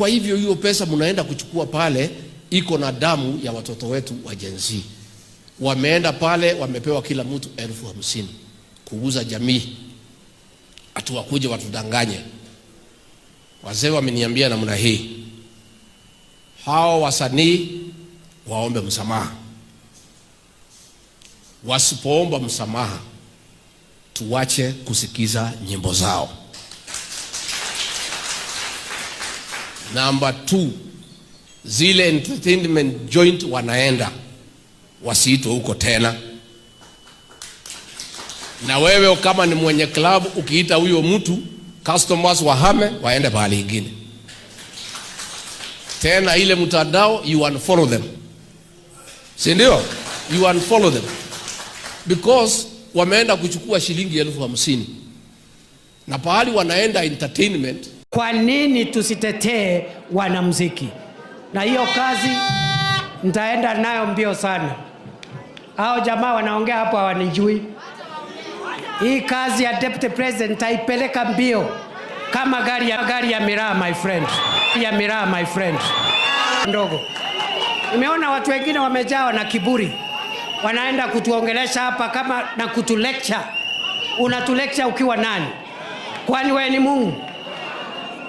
Kwa hivyo hiyo pesa mnaenda kuchukua pale iko na damu ya watoto wetu wa Gen Z. Wameenda pale wamepewa kila mtu 50,000 kuuza jamii. Atuwakuje watudanganye. Wazee wameniambia namna hii. Hao wasanii waombe msamaha. Wasipoomba msamaha, tuwache kusikiza nyimbo zao. Number 2, zile entertainment joint wanaenda wasiitwe huko tena. Na wewe kama ni mwenye club ukiita huyo mtu, customers wahame waende pahali ingine. Tena ile mtandao you unfollow them. Si ndio? You unfollow them. Because wameenda kuchukua shilingi 50,000. Na pahali wanaenda entertainment. Kwa nini tusitetee wanamuziki? Na hiyo kazi nitaenda nayo mbio sana. Hao jamaa wanaongea hapo hawanijui. Hii kazi ya deputy president taipeleka mbio kama gari ya miraa my friend. Ya miraa my friend. Ndogo. Nimeona watu wengine wamejawa na kiburi. Wanaenda kutuongelesha hapa kama na kutulecture. Unatulecture ukiwa nani? Kwani wewe ni Mungu?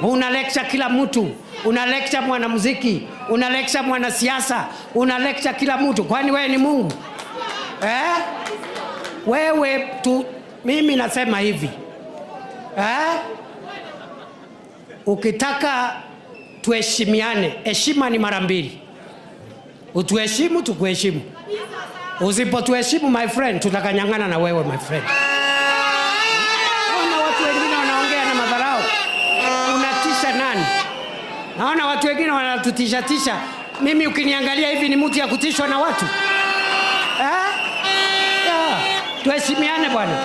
Una lecture kila mtu. Una lecture mwanamuziki, una lecture mwanasiasa, una lecture kila mtu. Kwani wewe ni Mungu? Wewe tu, mimi nasema hivi. Ukitaka tuheshimiane, heshima ni mara mbili. Utuheshimu, tukuheshimu. Usipotuheshimu my friend, tutakanyang'ana na wewe my friend. Naona watu wengine wanaongea na madharau. Unatisha nani? Naona watu wengine wanatutisha. Mimi ukiniangalia hivi ni mtu ya kutishwa na watu? Tuheshimiane bwana.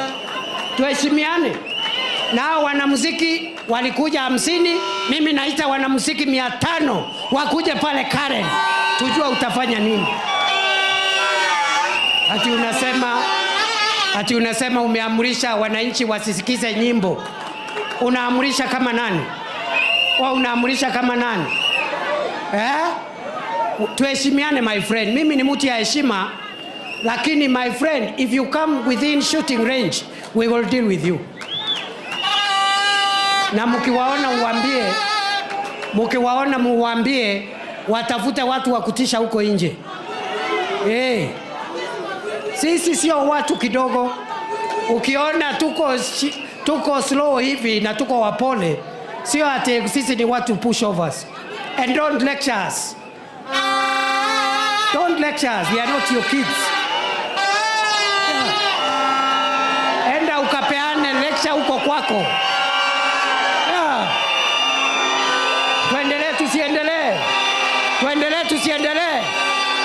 Tuheshimiane. Na wanamuziki walikuja 50, mimi naita wanamuziki 500 wakuje pale Karen. Tujua utafanya nini? Ati unasema umeamrisha wananchi wasisikize nyimbo. Unaamrisha kama nani? Unaamrisha kama nani? Tuheshimiane my friend. Mimi ni mtu ya heshima, lakini my friend, if you come within shooting range, we will deal with you. Na mkiwaona muambie watafute watu wa kutisha huko nje. Sisi sio watu kidogo. Ukiona tuko slow hivi na tuko wapole, sio ati sisi ni watu pushovers. And don't lecture us. Don't lecture us. We are not your kids. Enda ukapeane lecture huko kwako. Tuendelee tusiendelee? Tuendelee tusiendelee?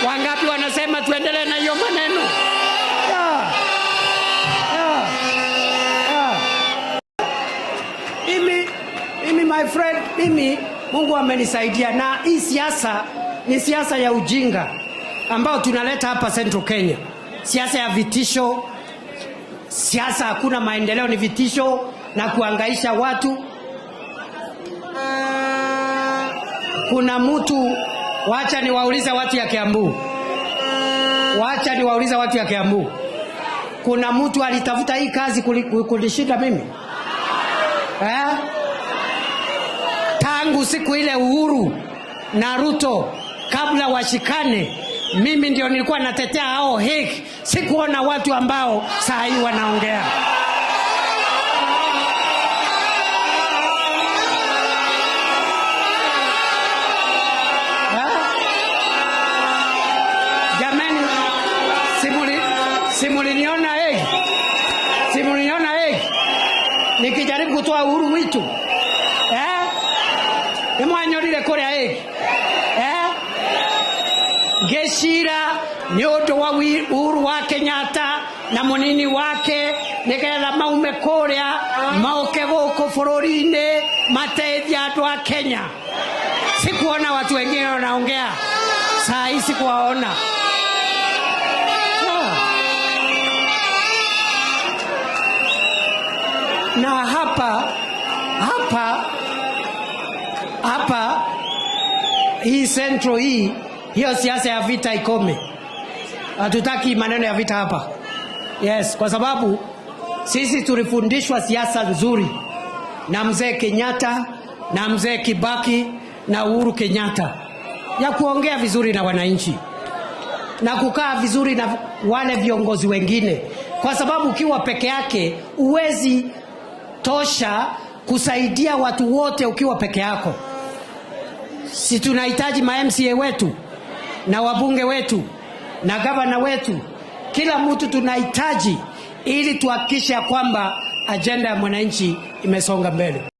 Wangapi wanasema tuendelee na hiyo maneno? Mimi my friend, mimi Mungu amenisaidia, na hii siasa ni siasa ya ujinga ambao tunaleta hapa Central Kenya. Siasa ya vitisho. Siasa hakuna maendeleo, ni vitisho na kuhangaisha watu. Kuna mtu, wacha niwaulize watu ya Kiambu. Kuna mtu alitafuta hii kazi kulishinda mimi? Tangu siku ile Uhuru na Ruto kabla washikane, mimi ndio nilikuwa natetea hao Hague. Sikuona watu ambao saa hii wanaongea. Jamani, simuliniona Hague? Simuliniona Hague? Nikijaribu kutoa uhuru witu. Nimwanyorire kore Hague. Geshira nyoto wa Uhuru wa Kenyatta na munini wake nigetha maume korea maoke goko bururi-ini mateithia andu a Kenya. Sikuona watu wengine wanaongea. Saa hii sikuwaona. Na hapa hii Central hiyo siasa ya vita ikome. Hatutaki maneno ya vita hapa. Yes, kwa sababu sisi tulifundishwa siasa nzuri na mzee Kenyatta na mzee Kibaki na Uhuru Kenyatta ya kuongea vizuri na wananchi na kukaa vizuri na wale viongozi wengine, kwa sababu ukiwa peke yake uwezi tosha kusaidia watu wote ukiwa peke yako. Si tunahitaji ma MCA wetu na wabunge wetu na gavana wetu, kila mtu tunahitaji, ili tuhakikishe kwamba ajenda ya mwananchi imesonga mbele.